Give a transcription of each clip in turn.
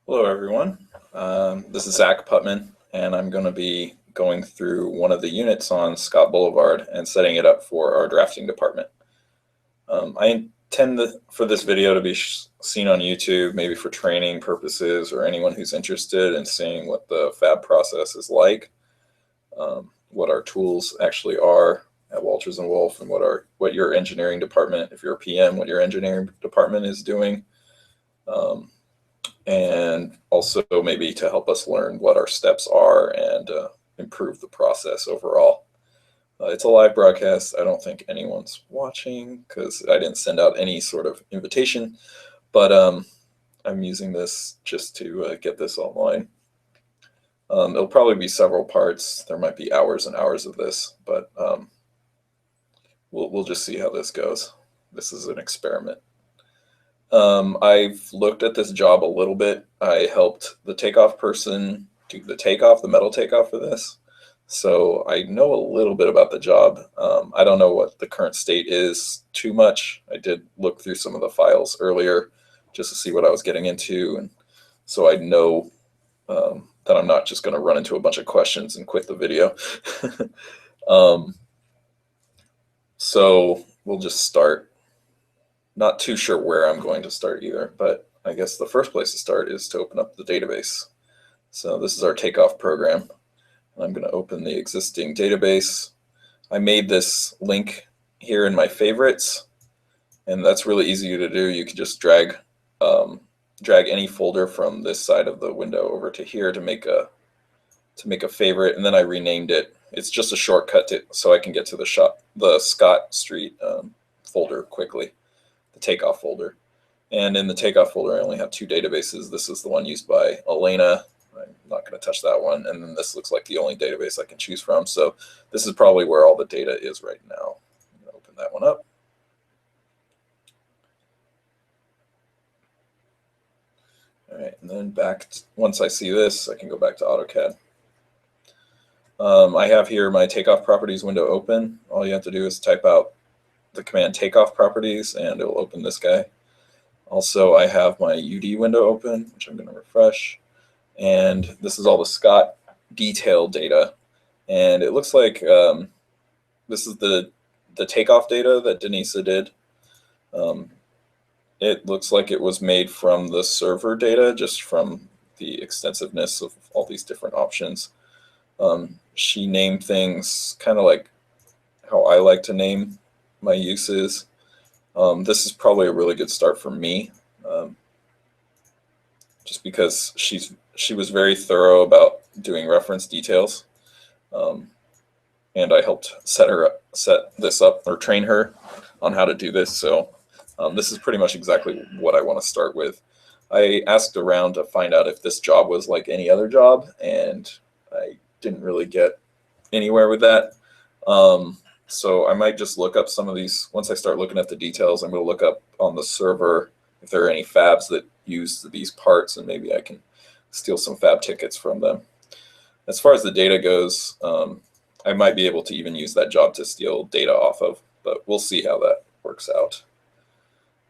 Hello, everyone. This is Zach Putman, and I'm going to be going through one of the units on Scott Boulevard and setting it up for our drafting department. I intend for this video to be seen on YouTube, maybe for training purposes or anyone who's interested in seeing what the fab process is like, what our tools actually are at Walters and Wolff, and what your engineering department, if you're a PM, what your engineering department is doing. And also maybe to help us learn what our steps are and improve the process overall. It's a live broadcast. I don't think anyone's watching because I didn't send out any sort of invitation, but I'm using this just to get this online. It'll probably be several parts. There might be hours and hours of this, but we'll just see how this goes. This is an experiment. I've looked at this job a little bit. I helped the takeoff person do the metal takeoff for this. So I know a little bit about the job. I don't know what the current state is too much. I did look through some of the files earlier just to see what I was getting into. And so I know that I'm not just going to run into a bunch of questions and quit the video. So we'll just start. Not too sure where I'm going to start either, but I guess the first place to start is to open up the database. So this is our takeoff program. I'm going to open the existing database. I made this link here in my favorites, and that's really easy to do. You can just drag any folder from this side of the window over to here to make a favorite, and then I renamed it. It's just a shortcut so I can get to the Scott Street folder quickly. The takeoff folder. And in the takeoff folder, I only have two databases. This is the one used by Elena. I'm not going to touch that one. And then this looks like the only database I can choose from. So this is probably where all the data is right now. I'm going to open that one up. All right, and then once I see this, I can go back to AutoCAD. I have here my Takeoff Properties window open. All you have to do is type out the command Takeoff Properties and it will open this guy. Also, I have my UD window open, which I'm going to refresh. And this is all the Scott detail data. And it looks like this is the takeoff data that Denisa did. It looks like it was made from the server data, just from the extensiveness of all these different options. She named things kind of like how I like to name my uses. This is probably a really good start for me, just because she was very thorough about doing reference details, and I helped set this up or train her on how to do this. So this is pretty much exactly what I want to start with. I asked around to find out if this job was like any other job, and I didn't really get anywhere with that. So I might just look up some of these. Once I start looking at the details, I'm going to look up on the server if there are any fabs that use these parts, and maybe I can steal some fab tickets from them. As far as the data goes, I might be able to even use that job to steal data off of, but we'll see how that works out.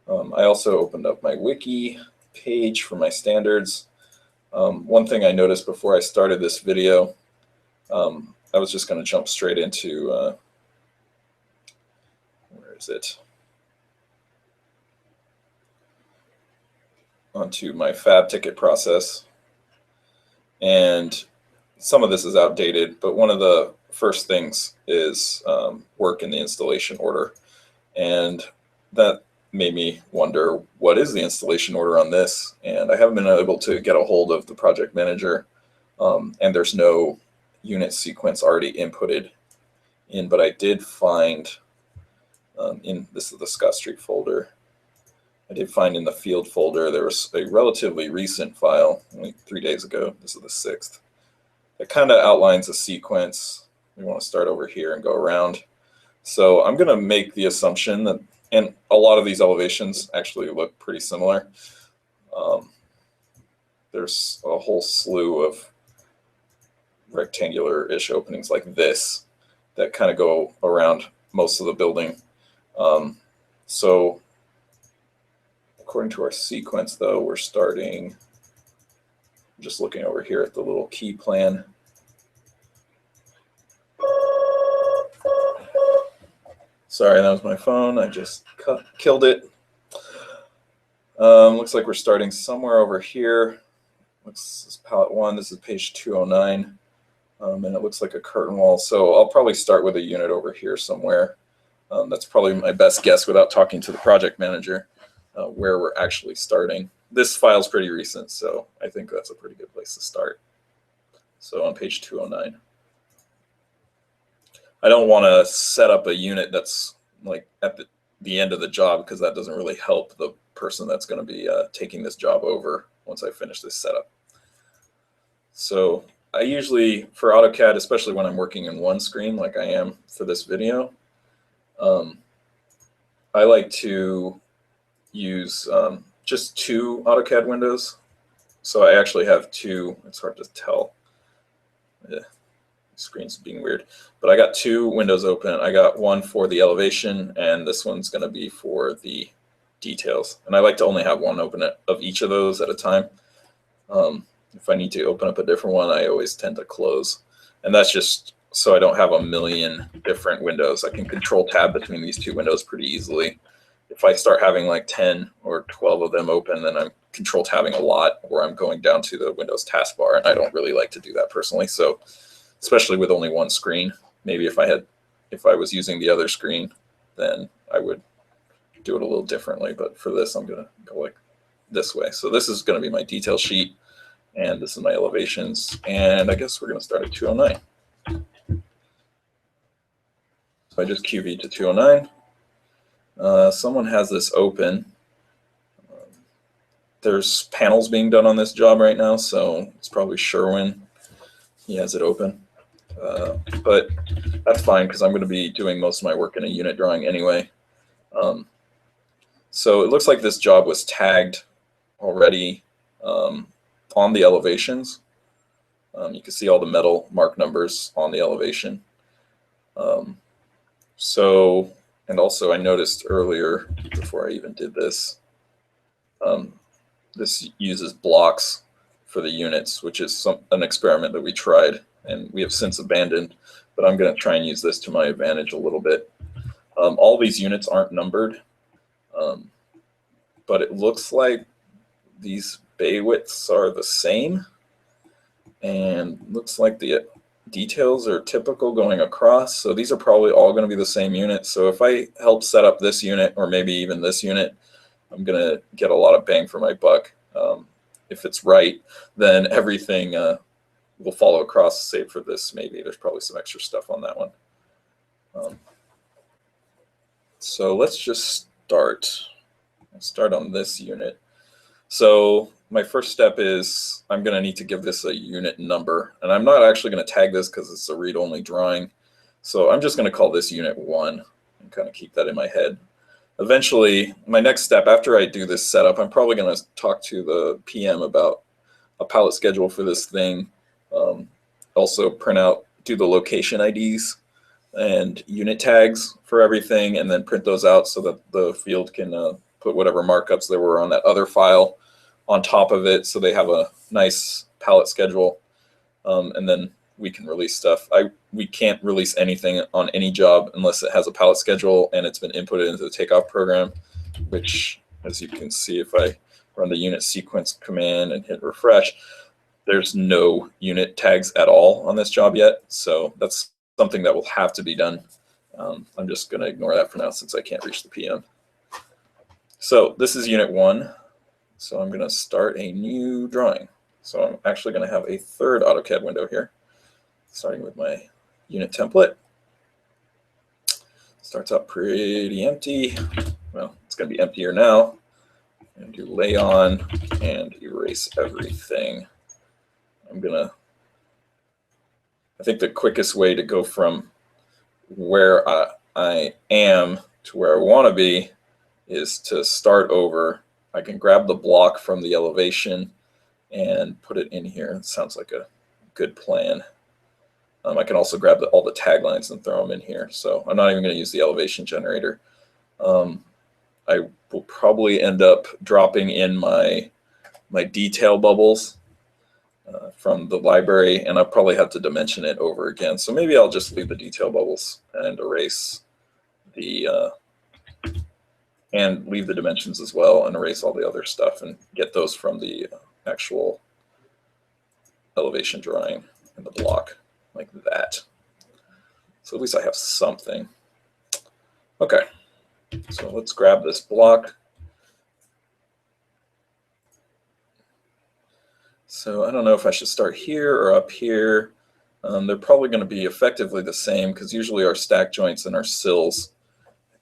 I also opened up my wiki page for my standards. One thing I noticed before I started this video, I was just going to jump straight into onto my fab ticket process. And some of this is outdated, but one of the first things is work in the installation order. And that made me wonder, what is the installation order on this? And I haven't been able to get a hold of the project manager, and there's no unit sequence already inputted in, but I did find this is the Scott Street folder. I did find in the field folder there was a relatively recent file, only 3 days ago. This is the 6th. It kind of outlines a sequence. We want to start over here and go around. So I'm going to make the assumption that, and a lot of these elevations actually look pretty similar. There's a whole slew of rectangular-ish openings like this that kind of go around most of the building. So according to our sequence, though, we're starting I'm just looking over here at the little key plan. Sorry, that was my phone. I just killed it. Looks like we're starting somewhere over here. This is palette 1. This is page 209. And it looks like a curtain wall. So I'll probably start with a unit over here somewhere. That's probably my best guess without talking to the project manager where we're actually starting. This file's pretty recent, so I think that's a pretty good place to start. So on page 209. I don't want to set up a unit that's like at the end of the job, because that doesn't really help the person that's going to be taking this job over once I finish this setup. So I usually, for AutoCAD, especially when I'm working in one screen like I am for this video, I like to use just 2 AutoCAD windows. So I actually have 2. It's hard to tell. The screen's being weird. But I got 2 windows open. I got one for the elevation, and this one's going to be for the details. And I like to only have one open of each of those at a time. If I need to open up a different one, I always tend to close. And that's just so I don't have a million different windows. I can control tab between these 2 windows pretty easily. If I start having like 10 or 12 of them open, then I'm control tabbing a lot, or I'm going down to the Windows taskbar, and I don't really like to do that personally. So especially with only one screen, maybe if I was using the other screen, then I would do it a little differently. But for this, I'm going to go like this way. So this is going to be my detail sheet, and this is my elevations. And I guess we're going to start at 209. So I just QV'd to 209. Someone has this open. There's panels being done on this job right now, so it's probably Sherwin. He has it open. But that's fine, because I'm going to be doing most of my work in a unit drawing anyway. So it looks like this job was tagged already on the elevations. You can see all the metal mark numbers on the elevation. And also I noticed earlier, before I even did this, this uses blocks for the units, which is an experiment that we tried and we have since abandoned, but I'm going to try and use this to my advantage a little bit. All these units aren't numbered, but it looks like these bay widths are the same, and looks like the details are typical going across. So these are probably all going to be the same unit. So if I help set up this unit, or maybe even this unit, I'm going to get a lot of bang for my buck. If it's right, then everything will follow across, save for this. Maybe there's probably some extra stuff on that one. So let's just start. I'll start on this unit. So my first step is I'm going to need to give this a unit number, and I'm not actually going to tag this because it's a read-only drawing. So I'm just going to call this unit 1 and kind of keep that in my head. Eventually, my next step after I do this setup, I'm probably going to talk to the PM about a palette schedule for this thing. Also print out, do the location IDs and unit tags for everything, and then print those out so that the field can put whatever markups there were on that other file on top of it, so they have a nice palette schedule, and then we can release stuff. We can't release anything on any job unless it has a palette schedule and it's been inputted into the Takeoff program, which, as you can see, if I run the unit sequence command and hit refresh, there's no unit tags at all on this job yet. So that's something that will have to be done. I'm just going to ignore that for now since I can't reach the PM. So this is unit 1. So I'm going to start a new drawing. So I'm actually going to have a third AutoCAD window here, starting with my unit template. Starts out pretty empty. Well, it's going to be emptier now. And do lay on and erase everything. I think the quickest way to go from where I am to where I want to be is to start over. I can grab the block from the elevation and put it in here. It sounds like a good plan. I can also grab all the taglines and throw them in here. So I'm not even going to use the elevation generator. I will probably end up dropping in my detail bubbles from the library, and I'll probably have to dimension it over again. So maybe I'll just leave the detail bubbles and erase the and leave the dimensions as well and erase all the other stuff and get those from the actual elevation drawing in the block like that. So at least I have something. Okay, so let's grab this block. So I don't know if I should start here or up here. They're probably going to be effectively the same because usually our stack joints and our sills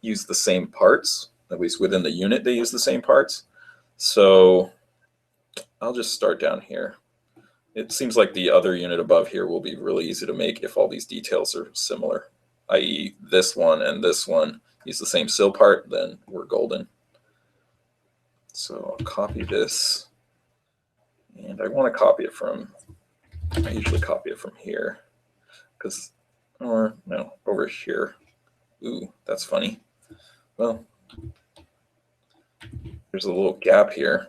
use the same parts. At least within the unit they use the same parts. So I'll just start down here. It seems like the other unit above here will be really easy to make if all these details are similar, i.e. this one and this one use the same sill part, then we're golden. So I'll copy this, and I want to copy it from, I usually copy it from here, because, or no, over here. Ooh, that's funny. Well, there's a little gap here,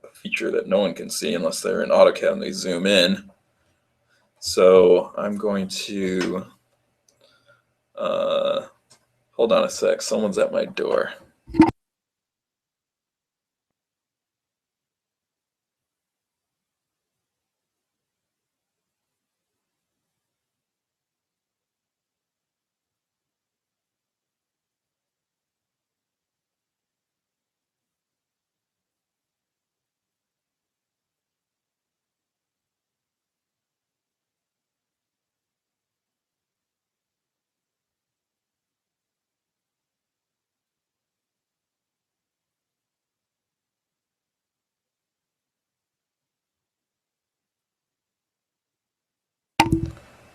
a feature that no one can see unless they're in AutoCAD and they zoom in. So I'm going to, hold on a sec, someone's at my door.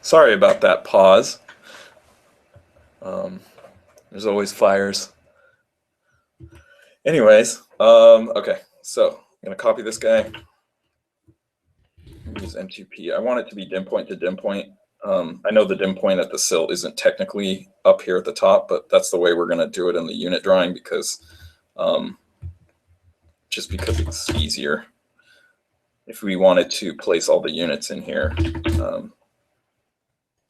Sorry about that pause. There's always fires. Anyways, okay, so I'm going to copy this guy. Use M2P. I want it to be dim point to dim point. I know the dim point at the sill isn't technically up here at the top, but that's the way we're going to do it in the unit drawing because just because it's easier. If we wanted to place all the units in here,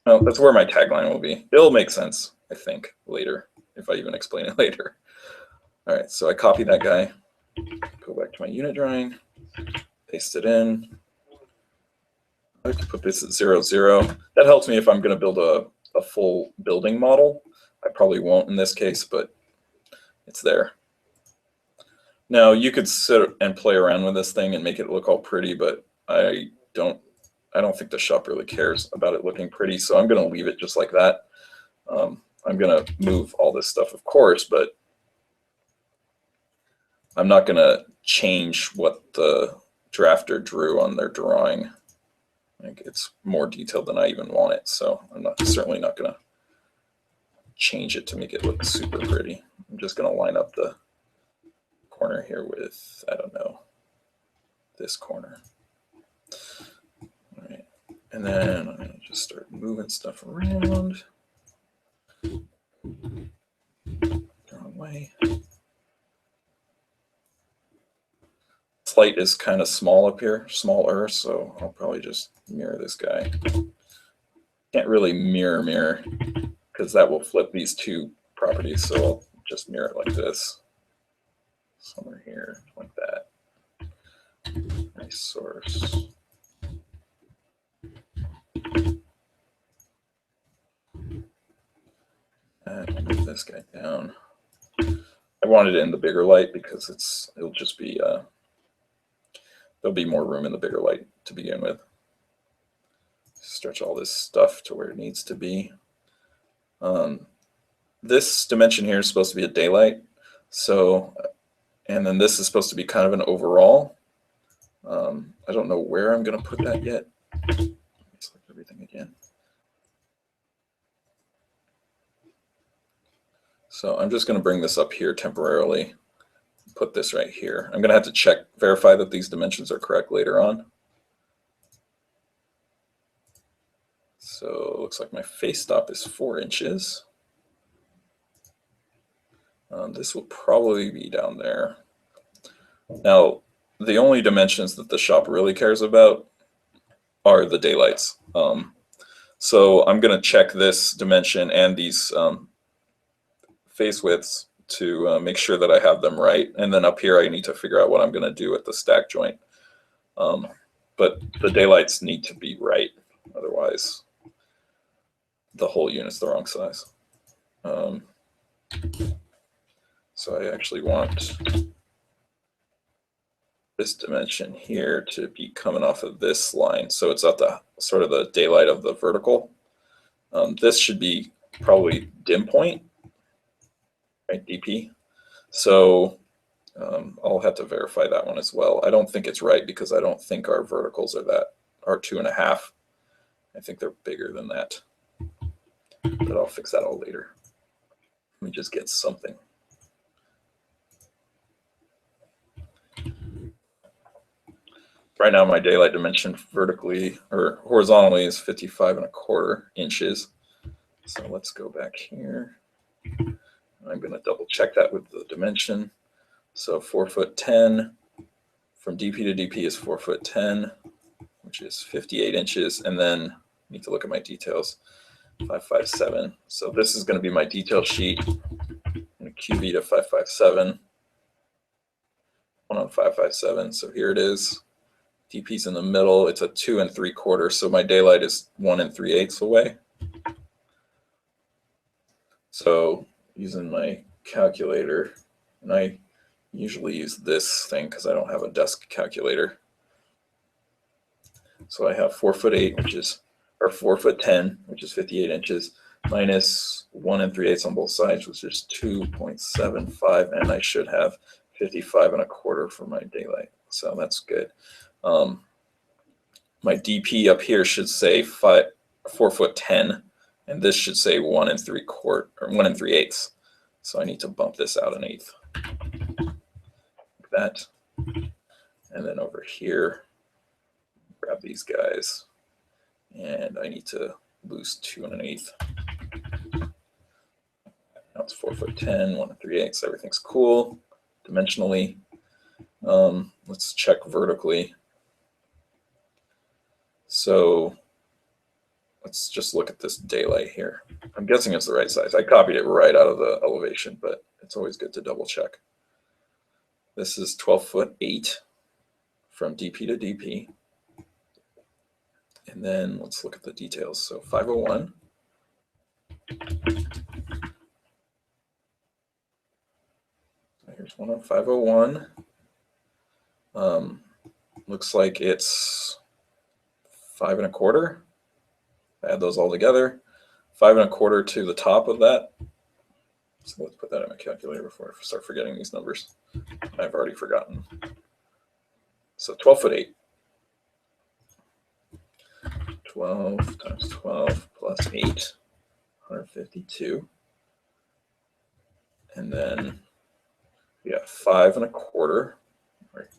no, that's where my tagline will be. It'll make sense, I think, later, if I even explain it later. All right, so I copy that guy, go back to my unit drawing, paste it in. I like to put this at 0, 0. That helps me if I'm going to build a full building model. I probably won't in this case, but it's there. Now you could sit and play around with this thing and make it look all pretty, but I don't think the shop really cares about it looking pretty, so I'm going to leave it just like that. I'm going to move all this stuff, of course, but I'm not going to change what the drafter drew on their drawing. Like, it's more detailed than I even want it, so I'm certainly not going to change it to make it look super pretty. I'm just going to line up the corner here with, I don't know, this corner. All right, and then I'm going to just start moving stuff around. Wrong way. This light is kind of small up here, smaller, so I'll probably just mirror this guy. Can't really mirror because that will flip these two properties, so I'll just mirror it like this. Somewhere here, like that. Nice source. And I'll move this guy down. I wanted it in the bigger light because it'll just be there'll be more room in the bigger light to begin with. Stretch all this stuff to where it needs to be. This dimension here is supposed to be a daylight, so, and then this is supposed to be kind of an overall. I don't know where I'm going to put that yet. Select everything again. So I'm just going to bring this up here temporarily. Put this right here. I'm going to have to verify that these dimensions are correct later on. So it looks like my face stop is 4 inches. This will probably be down there. Now, the only dimensions that the shop really cares about are the daylights. So I'm going to check this dimension and these face widths to make sure that I have them right. And then up here, I need to figure out what I'm going to do with the stack joint. But the daylights need to be right. Otherwise, the whole unit's the wrong size. So I actually want this dimension here to be coming off of this line. So it's at the sort of the daylight of the vertical. This should be probably dim point, right, DP. So I'll have to verify that one as well. I don't think it's right because I don't think our verticals are 2.5. I think they're bigger than that, but I'll fix that all later. Let me just get something. Right now, my daylight dimension vertically or horizontally is 55.25 inches. So let's go back here. I'm going to double check that with the dimension. So 4'10" from DP to DP is 4'10", which is 58 inches. And then I need to look at my details. 557. So this is going to be my detail sheet. I'm QV to 557. 1 on 557. So here it is. DP's in the middle. It's a 2 3/4. So my daylight is 1 3/8 away. So using my calculator, and I usually use this thing because I don't have a desk calculator. So I have 4'8", which is, or 4'10", which is 58 inches, minus 1 3/8 on both sides, which is 2.75, and I should have 55.25 for my daylight. So that's good. My DP up here should say 4'10", and this should say 1 3/4 or 1 3/8. So I need to bump this out 1/8, like that. And then over here, grab these guys, and I need to lose 2 1/8. Now it's 4'10", 1 3/8. Everything's cool dimensionally. Let's check vertically. So let's just look at this daylight here. I'm guessing it's the right size. I copied it right out of the elevation, but it's always good to double check. This is 12'8" from DP to DP. And then let's look at the details. So 501. Here's one on 501. Looks like it's 5 1/4. Add those all together. 5 1/4 to the top of that. So let's put that in my calculator before I start forgetting these numbers. I've already forgotten. So 12'8". 12 times 12 plus 8, 152. And then we got 5 1/4. Right.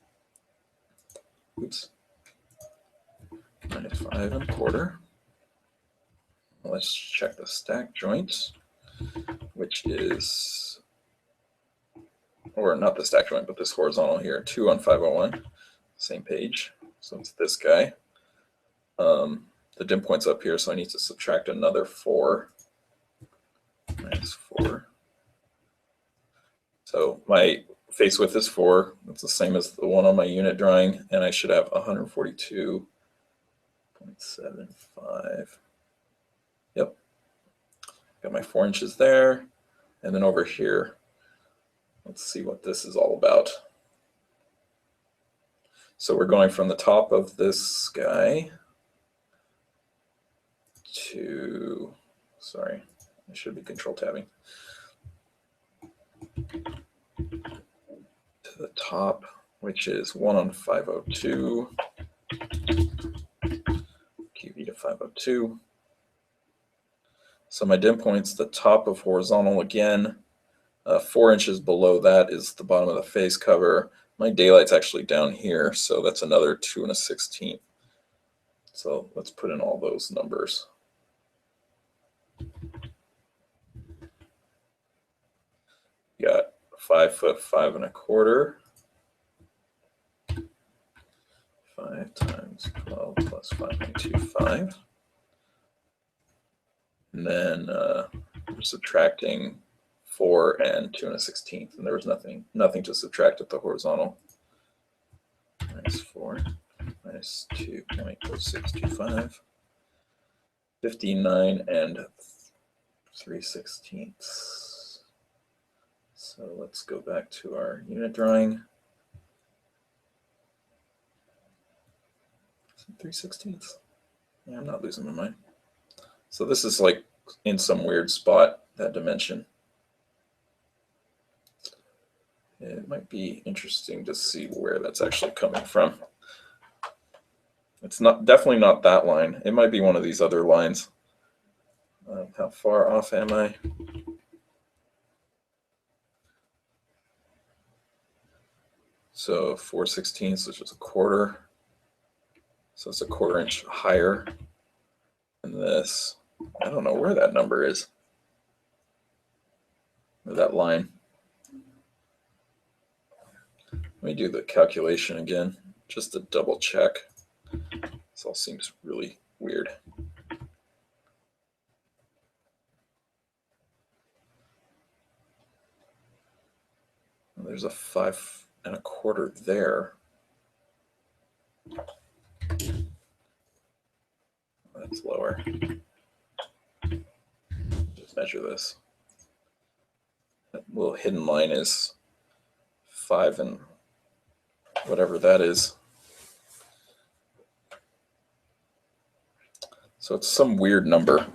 Oops. Minus 5 1/4. Let's check the stack joint, which is, or not the stack joint, but this horizontal here, 2 on 501, same page. So it's this guy. The dim point's up here, so I need to subtract another 4. Minus 4. So my face width is 4. That's the same as the one on my unit drawing, and I should have 142.75. Yep. Got my 4 inches there. And then over here, let's see what this is all about. So we're going from the top of this guy to, sorry, I should be control tabbing. To the top, which is 1 on 502. QV to 502. So my dim point's the top of horizontal again. 4 inches below that is the bottom of the face cover. My daylight's actually down here, so that's another 2 1/16. So let's put in all those numbers. Got 5'5 1/4. 5 times 12 plus 5.25. And then we're subtracting 4 and 2 1/16, and there was nothing to subtract at the horizontal. Minus 4 minus 2.0625, 59 and 3/16. So let's go back to our unit drawing. 3/16. Yeah, I'm not losing my mind. So this is like in some weird spot, that dimension. It might be interesting to see where that's actually coming from. It's definitely not that line. It might be one of these other lines. How far off am I? So 4/16, which is a quarter. So it's a 1/4 inch higher than this. I don't know where that number is, or that line. Let me do the calculation again, just to double check. This all seems really weird. There's a 5 1/4 there. That's lower. Just measure this. That little hidden line is 5 and whatever that is. So it's some weird number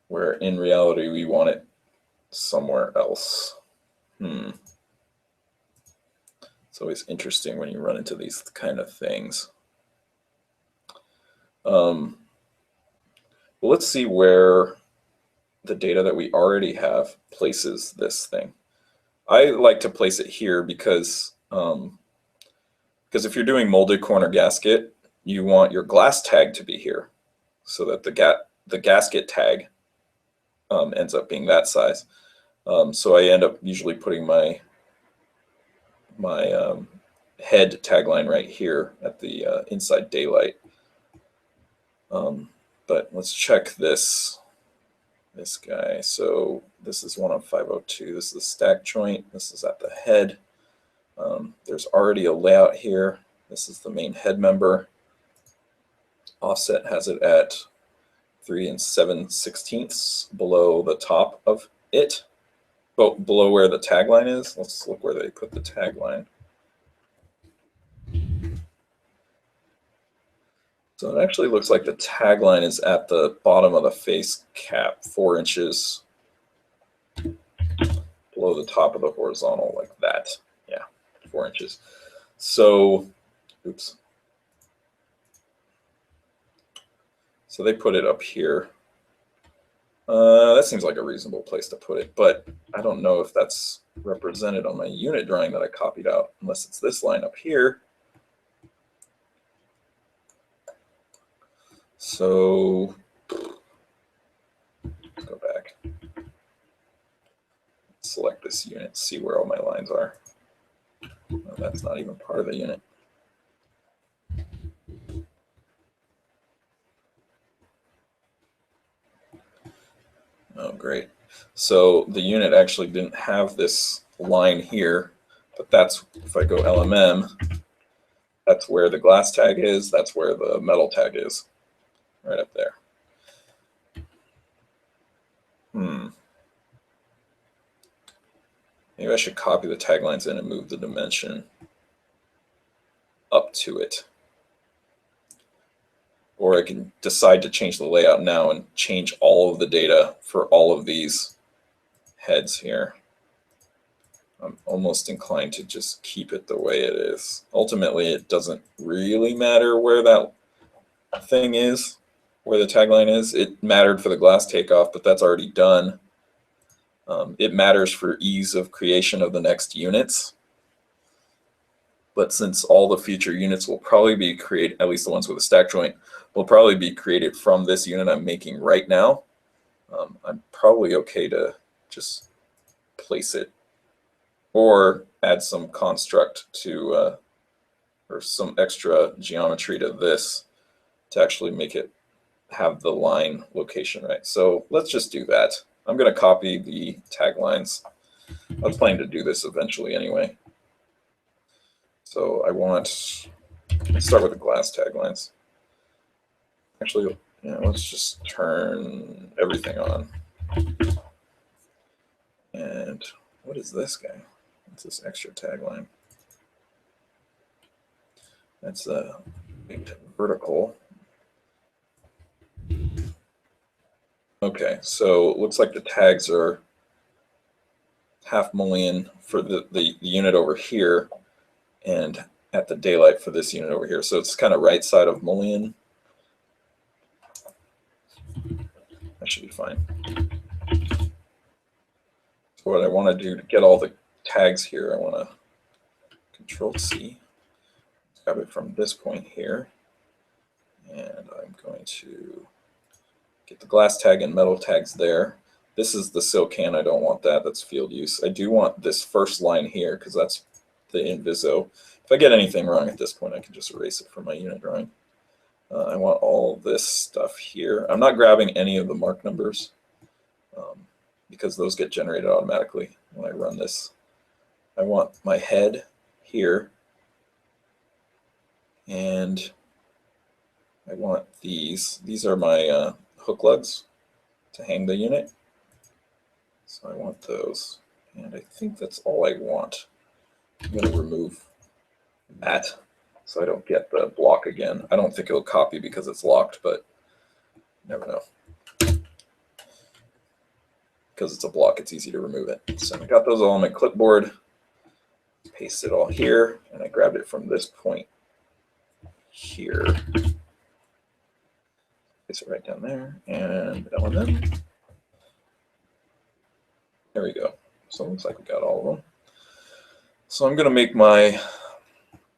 where in reality we want it somewhere else. It's always interesting when you run into these kind of things. Well, let's see where the data that we already have places this thing. I like to place it here because if you're doing molded corner gasket, you want your glass tag to be here, so that the gasket tag ends up being that size. So I end up usually putting my head tagline right here at the inside daylight. But let's check this guy. So this is 1 on 502. This is the stack joint. This is at the head. There's already a layout here. This is the main head member. Offset has it at 3 7/16 below the top of it, below where the tagline is. Let's look where they put the tagline. So it actually looks like the tagline is at the bottom of the face cap, 4 inches below the top of the horizontal, like that. Yeah, 4 inches. So, oops. So they put it up here. That seems like a reasonable place to put it, but I don't know if that's represented on my unit drawing that I copied out, unless it's this line up here. So let's go back. Select this unit, see where all my lines are. No, that's not even part of the unit. Oh, great. So the unit actually didn't have this line here, but that's, if I go LMM, that's where the glass tag is, that's where the metal tag is, right up there. Maybe I should copy the taglines in and move the dimension up to it. Or I can decide to change the layout now and change all of the data for all of these heads here. I'm almost inclined to just keep it the way it is. Ultimately, it doesn't really matter where that thing is, where the tagline is. It mattered for the glass takeoff, but that's already done. It matters for ease of creation of the next units. But since all the future units will probably be created, at least the ones with a stack joint, will probably be created from this unit I'm making right now, I'm probably okay to just place it or add some construct to or some extra geometry to this to actually make it have the line location right. So let's just do that. I'm going to copy the taglines. I was planning to do this eventually anyway. So let's start with the glass taglines. Actually, yeah, let's just turn everything on. And what is this guy? What's this extra tagline? That's a vertical. Okay, so it looks like the tags are $500,000 for the unit over here, and at the daylight for this unit over here. So it's kind of right side of mullion. That should be fine. So what I want to do to get all the tags here, I want to Control C, grab it from this point here, and I'm going to get the glass tag and metal tags there. This is the sill can. I don't want that. That's field use. I do want this first line here because that's the Inviso. If I get anything wrong at this point, I can just erase it from my unit drawing. I want all this stuff here. I'm not grabbing any of the mark numbers because those get generated automatically when I run this. I want my head here, and I want these. These are my hook lugs to hang the unit. So I want those, and I think that's all I want. I'm going to remove that so I don't get the block again. I don't think it'll copy because it's locked, but you never know. Because it's a block, it's easy to remove it. So I got those all on my clipboard, paste it all here, and I grabbed it from this point here. Place it right down there, and element. There we go. So it looks like we got all of them. So I'm going to make my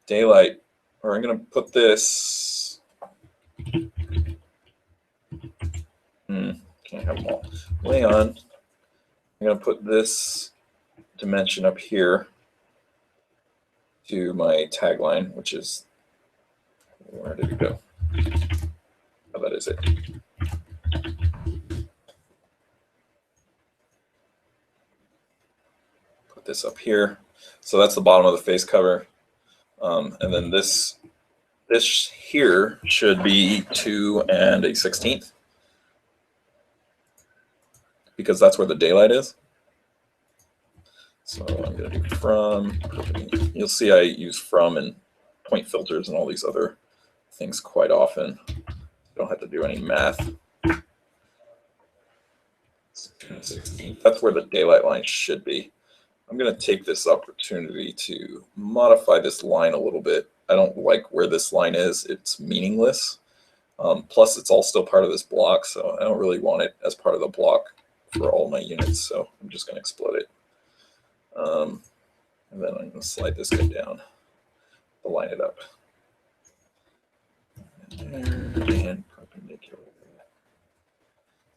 daylight, or I'm going to put this. Can't have them all. Way on. I'm going to put this dimension up here to my tagline, which is, where did it go? Oh, that is it. Put this up here. So that's the bottom of the face cover. And then this here should be 2 1/16, because that's where the daylight is. So I'm going to do from. You'll see I use from and point filters and all these other things quite often. Don't have to do any math. 16. That's where the daylight line should be. I'm going to take this opportunity to modify this line a little bit. I don't like where this line is. It's meaningless. Plus, it's all still part of this block, so I don't really want it as part of the block for all my units. So I'm just going to explode it. And then I'm going to slide this guy down to line it up. And perpendicular.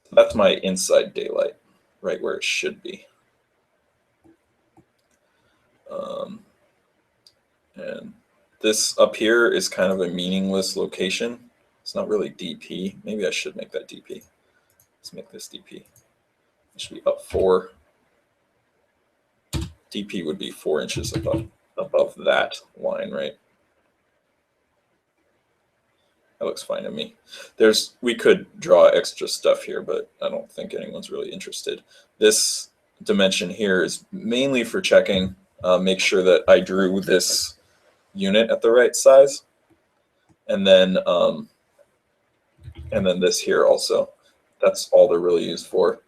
So that's my inside daylight, right where it should be. And this up here is kind of a meaningless location. It's not really DP. Maybe I should make that DP. Let's make this DP. It should be up 4. DP would be 4 inches above that line, right? That looks fine to me. We could draw extra stuff here, but I don't think anyone's really interested. This dimension here is mainly for checking, make sure that I drew this unit at the right size, and then this here also. That's all they're really used for.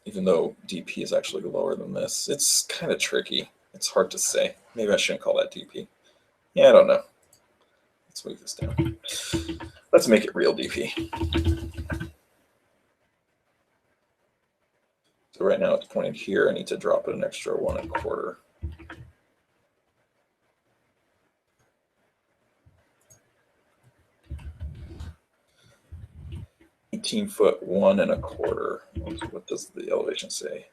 Even though DP is actually lower than this. It's kind of tricky. It's hard to say. Maybe I shouldn't call that DP. Yeah, I don't know. Let's move this down. Let's make it real DP. So right now it's pointed here. I need to drop it an extra 1 1/4. 18 foot 1 1/4. What does the elevation say?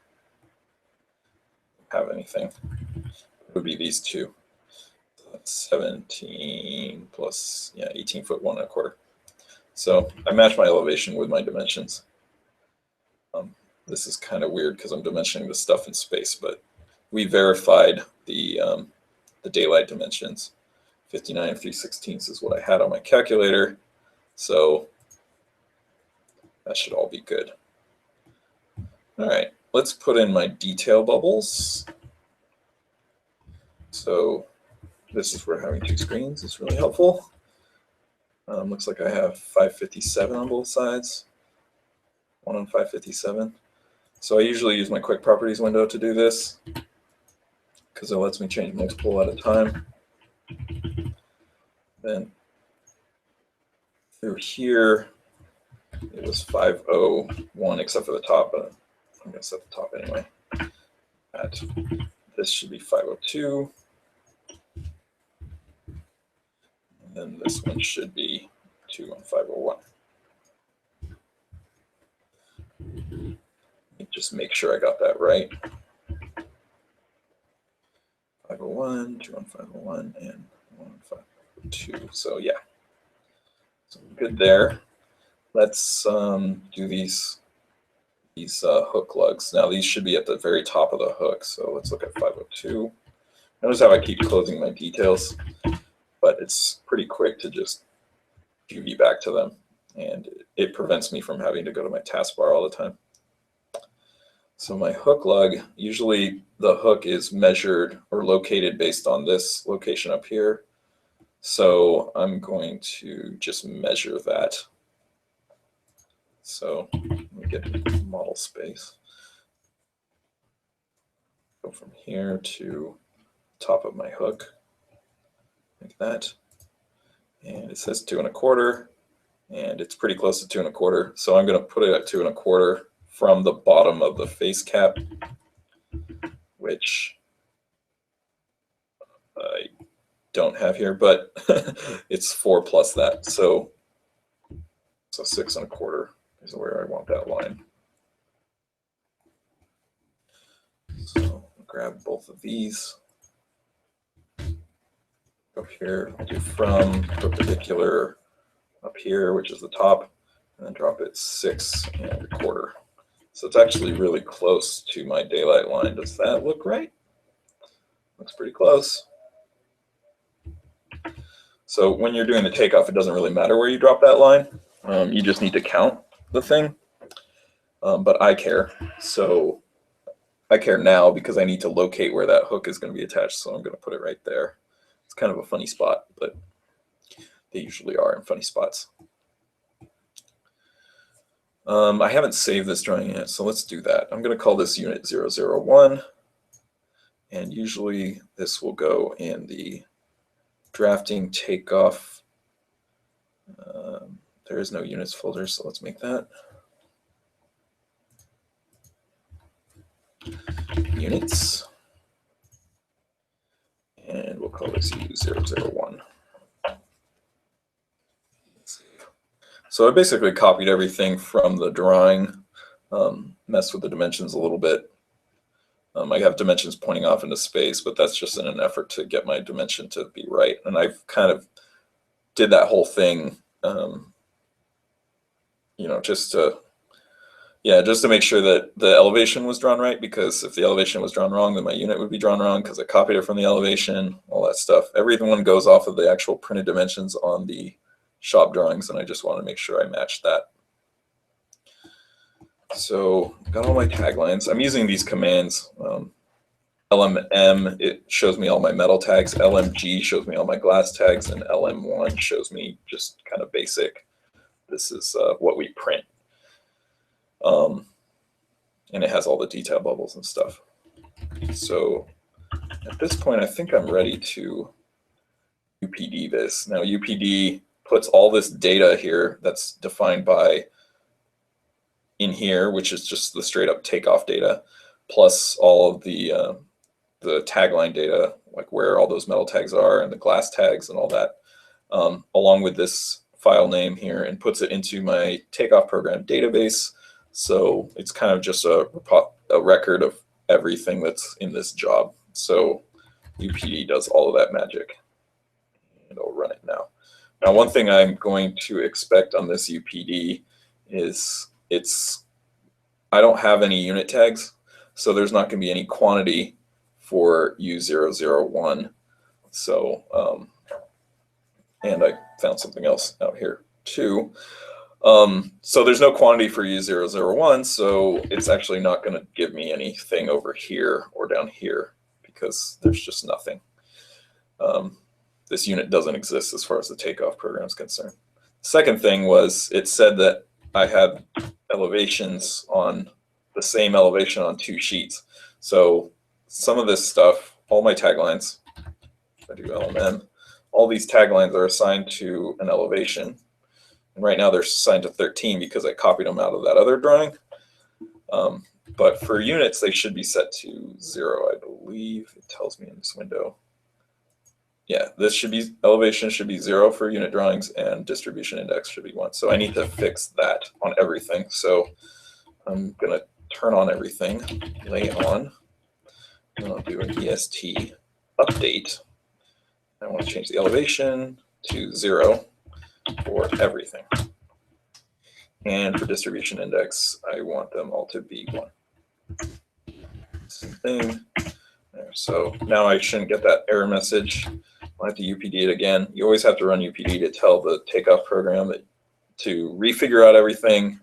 Have anything? It would be these two. 17 plus, yeah, 18 foot 1 1/4. So I match my elevation with my dimensions. This is kind of weird because I'm dimensioning the stuff in space, but we verified the daylight dimensions. 59 3/16 is what I had on my calculator, so that should all be good. All right, let's put in my detail bubbles. So this is where having two screens is really helpful. Looks like I have 557 on both sides, 1 on 557. So I usually use my quick properties window to do this because it lets me change multiple at a time. Then through here, it was 501 except for the top, but I'm going to set the top anyway. This should be 502. And then this one should be 2 on 501. Just make sure I got that right. 501, 2 on 501, and 1 on 502. So yeah, so good there. Let's do these hook lugs. Now these should be at the very top of the hook. So let's look at 502. Notice how I keep closing my details, but it's pretty quick to just UV back to them, and it prevents me from having to go to my taskbar all the time. So my hook lug, usually the hook is measured or located based on this location up here. So I'm going to just measure that. So let me get model space. Go from here to top of my hook, like that. And it says 2 1/4, and it's pretty close to 2 1/4. So I'm going to put it at 2 1/4 from the bottom of the face cap, which I don't have here, but it's 4 plus that. So 6 1/4 is where I want that line. So I'll grab both of these. Up here, I'll do from perpendicular up here, which is the top, and then drop it 6 1/4. So it's actually really close to my daylight line. Does that look right? Looks pretty close. So when you're doing the takeoff, it doesn't really matter where you drop that line. You just need to count the thing. But I care. So I care now because I need to locate where that hook is going to be attached. So I'm going to put it right there. It's kind of a funny spot, but they usually are in funny spots. I haven't saved this drawing yet, so let's do that. I'm going to call this unit 001, and usually this will go in the drafting takeoff. There is no units folder, so let's make that. Units, and we'll call this U001. So I basically copied everything from the drawing, messed with the dimensions a little bit. I have dimensions pointing off into space, but that's just in an effort to get my dimension to be right. And I've kind of did that whole thing, you know, just to make sure that the elevation was drawn right, because if the elevation was drawn wrong, then my unit would be drawn wrong because I copied it from the elevation, all that stuff. Everyone goes off of the actual printed dimensions on the shop drawings, and I just want to make sure I match that. So got all my taglines. I'm using these commands. LMM, it shows me all my metal tags. LMG shows me all my glass tags, and LM1 shows me just kind of basic. This is what we print. And it has all the detail bubbles and stuff. So at this point, I think I'm ready to UPD this. Now UPD puts all this data here that's defined by in here, which is just the straight up takeoff data, plus all of the tagline data, like where all those metal tags are and the glass tags and all that, along with this file name here, and puts it into my takeoff program database. So it's kind of just a record of everything that's in this job. So UPD does all of that magic. and I'll run it now. Now, one thing I'm going to expect on this UPD is I don't have any unit tags, so there's not going to be any quantity for U001. So, and I found something else out here too. So there's no quantity for U001, so it's actually not going to give me anything over here or down here because there's just nothing. This unit doesn't exist as far as the takeoff program is concerned. Second thing was it said that I had elevations on the same elevation on 2 sheets. So some of this stuff, all my taglines, if I do LMN, all these taglines are assigned to an elevation. And right now they're assigned to 13 because I copied them out of that other drawing. But for units, they should be set to 0, I believe. It tells me in this window. Yeah, this should be, elevation should be 0 for unit drawings and distribution index should be 1. So I need to fix that on everything. So I'm going to turn on everything, lay on, and I'll do an EST update. I want to change the elevation to 0 for everything. And for distribution index, I want them all to be 1. Same thing. There. So now I shouldn't get that error message. I'll have to UPD it again. You always have to run UPD to tell the takeoff program that to refigure out everything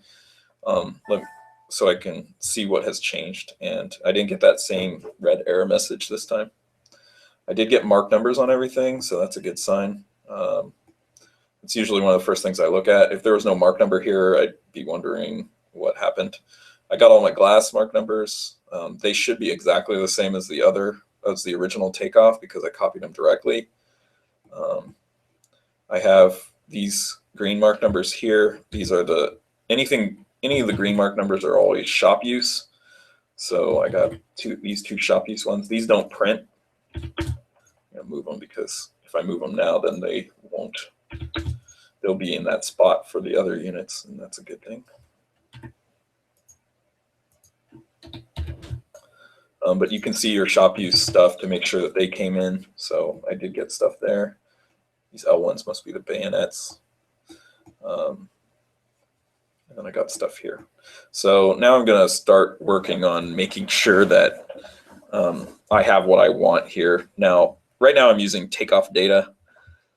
so I can see what has changed. And I didn't get that same red error message this time. I did get mark numbers on everything, so that's a good sign. It's usually one of the first things I look at. If there was no mark number here, I'd be wondering what happened. I got all my glass mark numbers. They should be exactly the same as the original takeoff because I copied them directly. I have these green mark numbers here. These are any of the green mark numbers are always shop use. So I got these 2 shop use ones. These don't print. I'm gonna move them because if I move them now, then they won't. They'll be in that spot for the other units, and that's a good thing. But you can see your shop use stuff to make sure that they came in. So I did get stuff there. These L1s must be the bayonets. And then I got stuff here. So now I'm going to start working on making sure that I have what I want here. Now, right now I'm using takeoff data.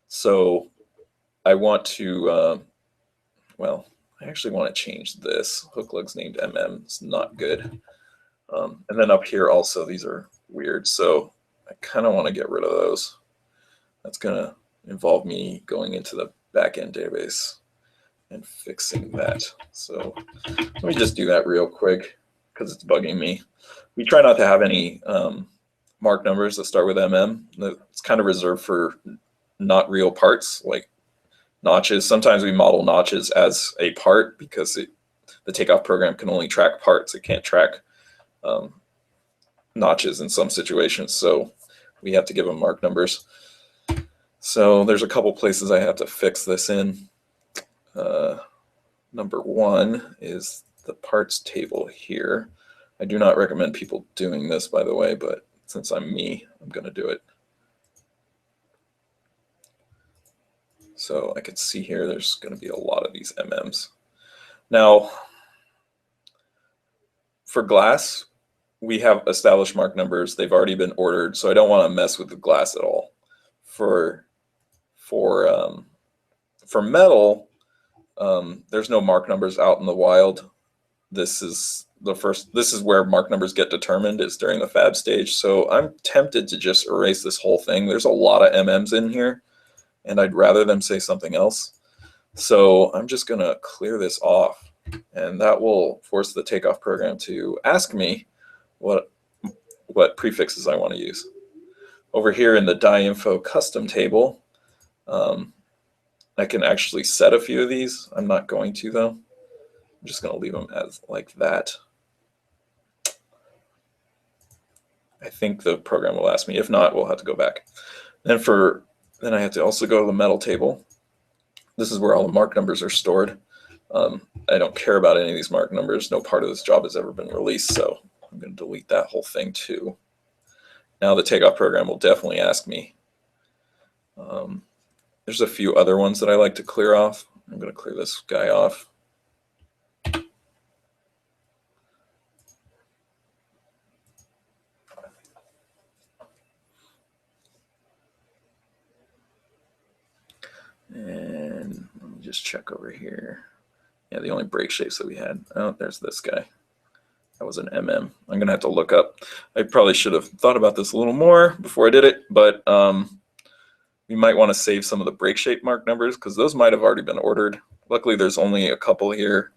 So I want to, well, I actually want to change this. Hook Lugs named MM. It's not good. And then up here also, these are weird. So I kind of want to get rid of those. That's going to involve me going into the backend database and fixing that. So let me just do that real quick because it's bugging me. We try not to have any mark numbers that start with MM. It's kind of reserved for not real parts like notches. Sometimes we model notches as a part because the takeoff program can only track parts. It can't track notches in some situations. So we have to give them mark numbers. So there's a couple places I have to fix this in. Number 1 is the parts table here. I do not recommend people doing this, by the way, but since I'm me, I'm going to do it. So I can see here there's going to be a lot of these MMs. Now, for glass, we have established mark numbers. They've already been ordered, so I don't want to mess with the glass at all. For metal, there's no mark numbers out in the wild. This is where mark numbers get determined, is during the fab stage. So I'm tempted to just erase this whole thing. There's a lot of MMs in here, and I'd rather them say something else. So I'm just going to clear this off, and that will force the takeoff program to ask me what prefixes I want to use. Over here in the die info custom table, I can actually set a few of these. I'm not going to, though. I'm just going to leave them as like that. I think the program will ask me. If not, we'll have to go back. Then I have to also go to the metal table. This is where all the mark numbers are stored. I don't care about any of these mark numbers. No part of this job has ever been released, so I'm going to delete that whole thing too. Now the takeoff program will definitely ask me There's a few other ones that I like to clear off. I'm going to clear this guy off. And let me just check over here. Yeah, the only break shapes that we had. Oh, there's this guy. That was an MM. I'm going to have to look up. I probably should have thought about this a little more before I did it, but we might want to save some of the break shape mark numbers because those might have already been ordered. Luckily, there's only a couple here,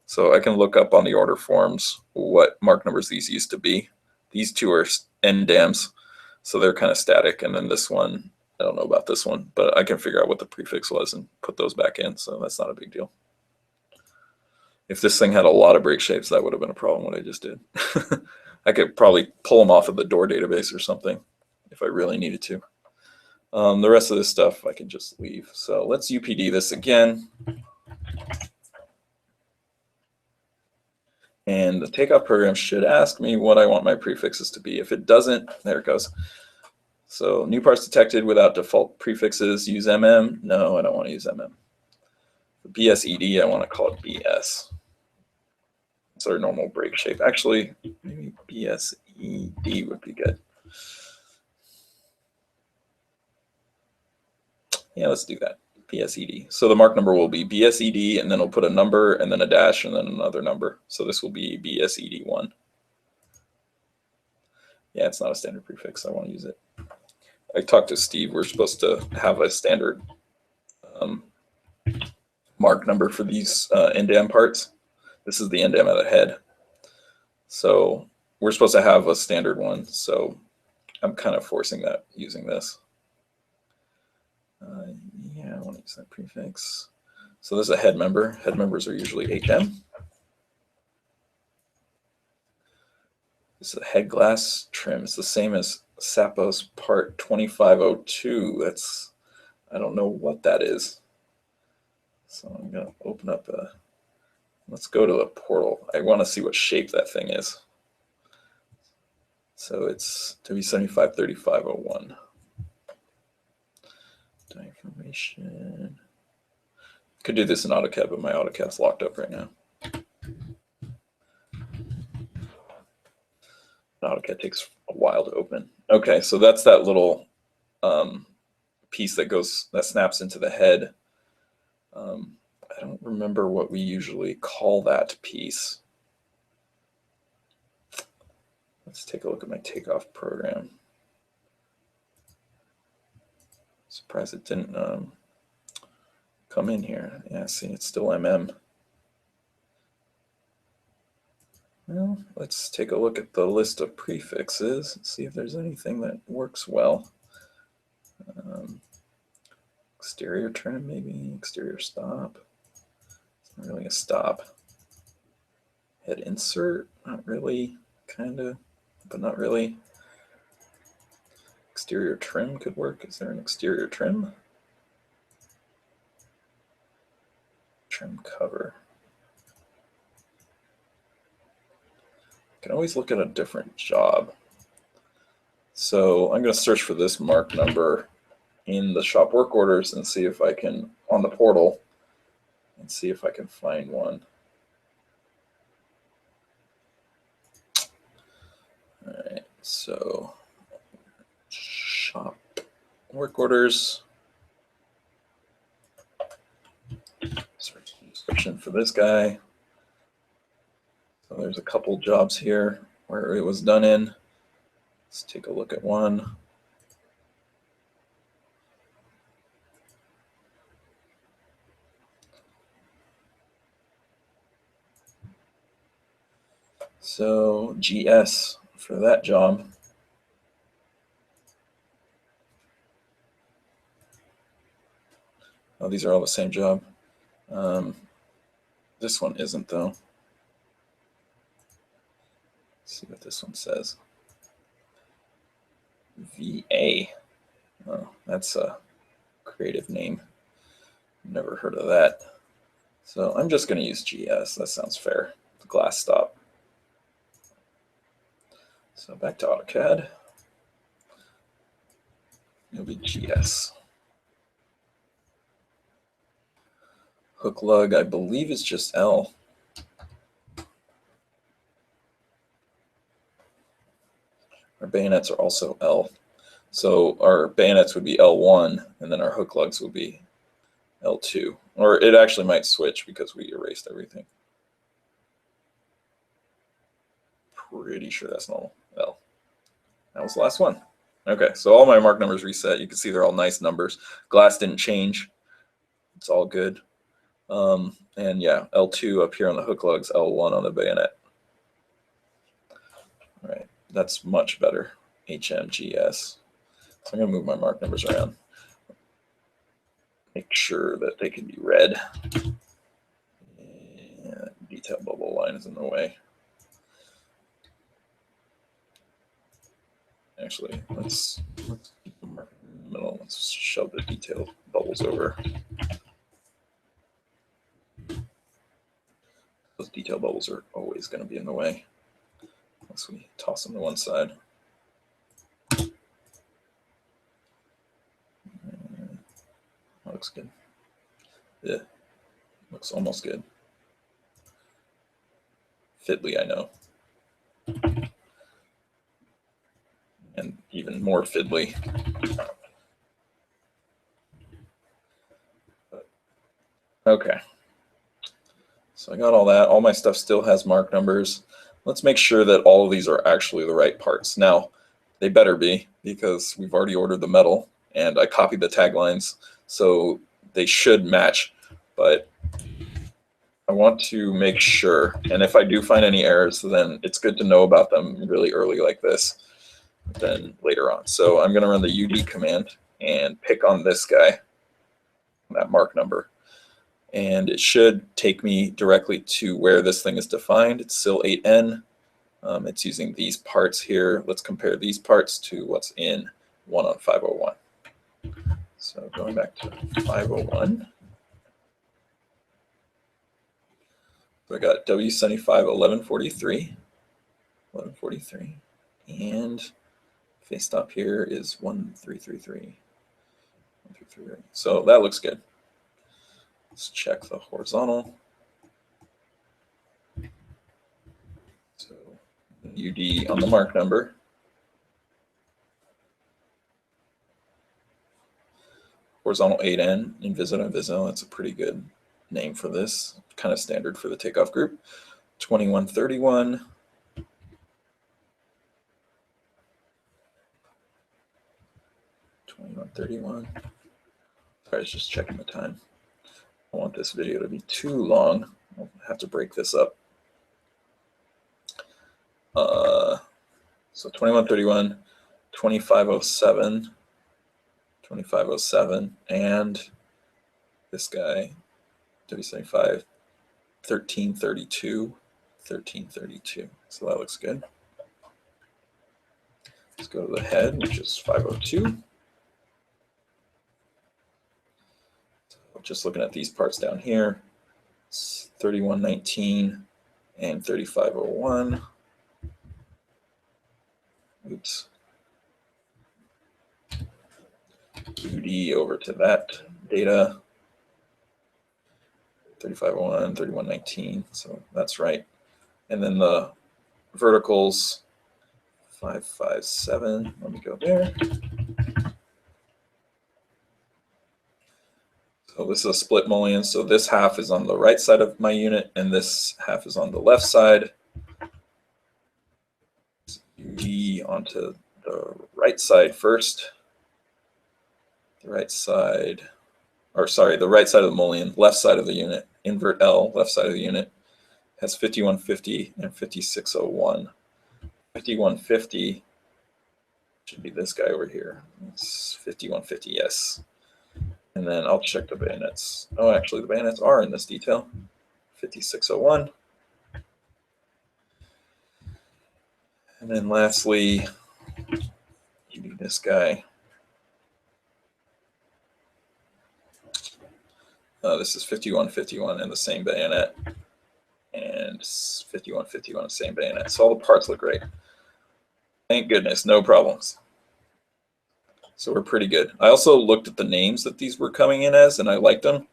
so I can look up on the order forms what mark numbers these used to be. These two are end dams, so they're kind of static, and then this one, I don't know about this one, but I can figure out what the prefix was and put those back in, so that's not a big deal. If this thing had a lot of break shapes, that would have been a problem, what I just did. I could probably pull them off of the door database or something if I really needed to. The rest of this stuff I can just leave. So let's UPD this again. And the takeoff program should ask me what I want my prefixes to be. If it doesn't, there it goes. So new parts detected without default prefixes. Use MM. No, I don't want to use MM. For BSED, I want to call it BS. It's our normal break shape. Actually, maybe BSED would be good. Yeah, let's do that. BSED. So the mark number will be BSED, and then we'll put a number, and then a dash, and then another number. So this will be BSED1. Yeah, it's not a standard prefix. I want to use it. I talked to Steve. We're supposed to have a standard mark number for these end-dam parts. This is the end-dam of the head. So we're supposed to have a standard one. So I'm kind of forcing that using this. Yeah, I want to use that prefix. So this is a head member. Head members are usually HM. This is a head glass trim. It's the same as Sapos part 2502. That's, I don't know what that is. So I'm going to open up a, let's go to a portal. I want to see what shape that thing is. So it's W753501. Information. Could do this in AutoCAD, but my AutoCAD's locked up right now. AutoCAD takes a while to open. Okay, so that's that little piece that snaps into the head. I don't remember what we usually call that piece. Let's take a look at my takeoff program. Surprised it didn't come in here. Yeah, see, it's still MM. Well, let's take a look at the list of prefixes and see if there's anything that works well. Exterior trim, maybe. Exterior stop. It's not really a stop. Head insert, not really. Kind of, but not really. Exterior trim could work. Is there an exterior trim? Trim cover. I can always look at a different job. So I'm going to search for this mark number in the shop work orders and see if I can, on the portal, and see if I can find one. All right, so shop work orders. Search description for this guy. So there's a couple jobs here where it was done in. Let's take a look at one. So GS for that job. Oh, these are all the same job. This one isn't though. Let's see what this one says. VA. Oh, that's a creative name. Never heard of that. So I'm just going to use GS. That sounds fair. The glass stop. So back to AutoCAD. It'll be GS. Hook lug, I believe, is just L. Our bayonets are also L. So our bayonets would be L1, and then our hook lugs would be L2. Or it actually might switch because we erased everything. Pretty sure that's normal. L. That was the last one. Okay, so all my mark numbers reset. You can see they're all nice numbers. Glass didn't change. It's all good. And yeah, L2 up here on the hook lugs, L1 on the bayonet. All right, that's much better. HMGS. So I'm going to move my mark numbers around. Make sure that they can be read. Yeah, detail bubble line is in the way. Actually, let's keep the mark in the middle. Let's shove the detail bubbles over. Those detail bubbles are always going to be in the way unless we toss them to one side. That looks good. Yeah, looks almost good. Fiddly, I know. And even more fiddly. Okay. So I got all that. All my stuff still has mark numbers. Let's make sure that all of these are actually the right parts. Now, they better be, because we've already ordered the metal and I copied the taglines, so they should match. But I want to make sure, and if I do find any errors, then it's good to know about them really early like this than later on. So I'm going to run the UD command and pick on this guy, that mark number. And it should take me directly to where this thing is defined. It's SIL 8N. It's using these parts here. Let's compare these parts to what's in 1 on 501. So going back to 501. So I got W75 1143, and face stop here is 1333. So that looks good. Let's check the horizontal. So UD on the mark number. Horizontal 8N, Invisio. That's a pretty good name for this. Kind of standard for the takeoff group. 2131. 2131. Sorry, I was just checking the time. I want this video to be too long. I'll have to break this up. So 2131, 2507, 2507, and this guy, W75, 1332, 1332. So that looks good. Let's go to the head, which is 502. Just looking at these parts down here, it's 3119 and 3501. Oops. UD over to that data, 3501, 3119, so that's right. And then the verticals, 557, let me go there. So this is a split mullion, so this half is on the right side of my unit, and this half is on the left side. UD onto the right side first. The right side, or sorry, the right side of the mullion, left side of the unit. Invert L, left side of the unit, has 5150 and 5601. 5150 should be this guy over here. It's 5150, yes. And then I'll check the bayonets. Oh, actually, the bayonets are in this detail. 5601. And then lastly, you do this guy. This is 5151 and the same bayonet. And 5151 the same bayonet. So all the parts look great. Thank goodness, no problems. So we're pretty good. I also looked at the names that these were coming in as, and I liked them.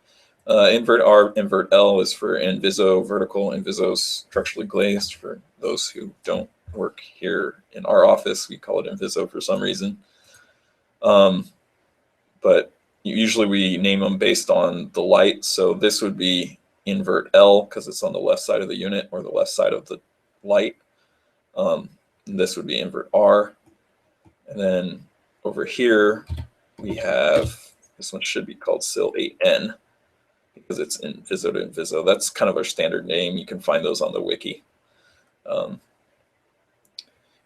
Invert R, invert L is for Inviso vertical. Inviso's structurally glazed. For those who don't work here in our office, we call it Inviso for some reason. But usually we name them based on the light. So this would be invert L because it's on the left side of the unit or the left side of the light. And this would be invert R. And then over here we have, this one should be called SIL 8N because it's Inviso to Inviso. That's kind of our standard name. You can find those on the wiki.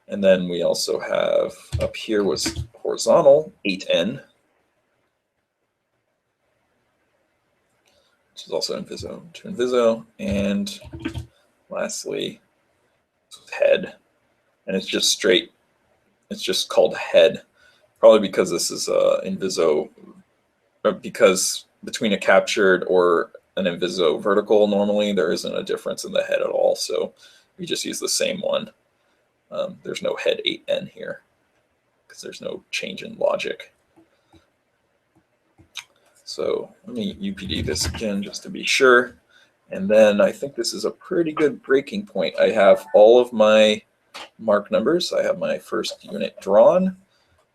And then we also have up here was horizontal 8N, which is also Inviso to Inviso. And lastly, head, and it's just straight. It's just called head, probably because this is Inviso, because between a captured or an Inviso vertical, normally there isn't a difference in the head at all. So we just use the same one. There's no head 8N here because there's no change in logic. So let me UPD this again just to be sure. And then I think this is a pretty good breaking point. I have all of my mark numbers. I have my first unit drawn.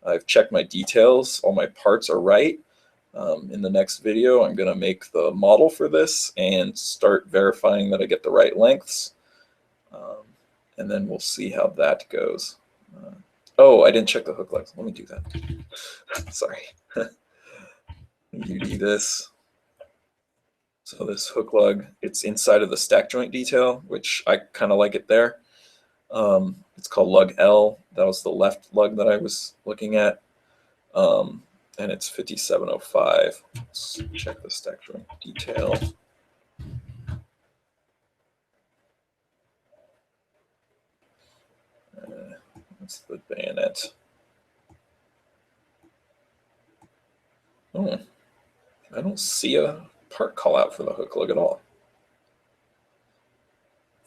I've checked my details. All my parts are right. In the next video, I'm going to make the model for this and start verifying that I get the right lengths. And then we'll see how that goes. Oh, I didn't check the hook lugs. Let me do that. Sorry. UD this. So this hook lug, it's inside of the stack joint detail, which I kind of like it there. It's called lug L. That was the left lug that I was looking at. And it's 5705. Let's check the stack joint detail. That's the bayonet. Oh, I don't see a part call out for the hook lug at all.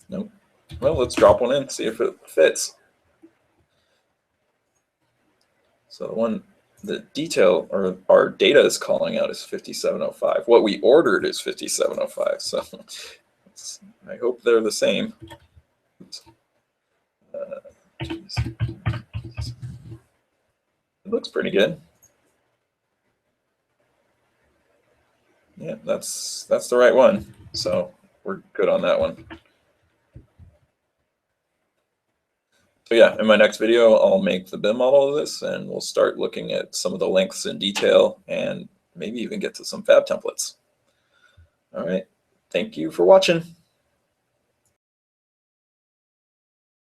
Nope. Well, let's drop one in, see if it fits. So the detail or our data is calling out is 5705. What we ordered is 5705. So I hope they're the same. It looks pretty good. Yeah, that's the right one. So we're good on that one. So yeah, in my next video, I'll make the BIM model of this, and we'll start looking at some of the lengths in detail and maybe even get to some fab templates. All right, thank you for watching.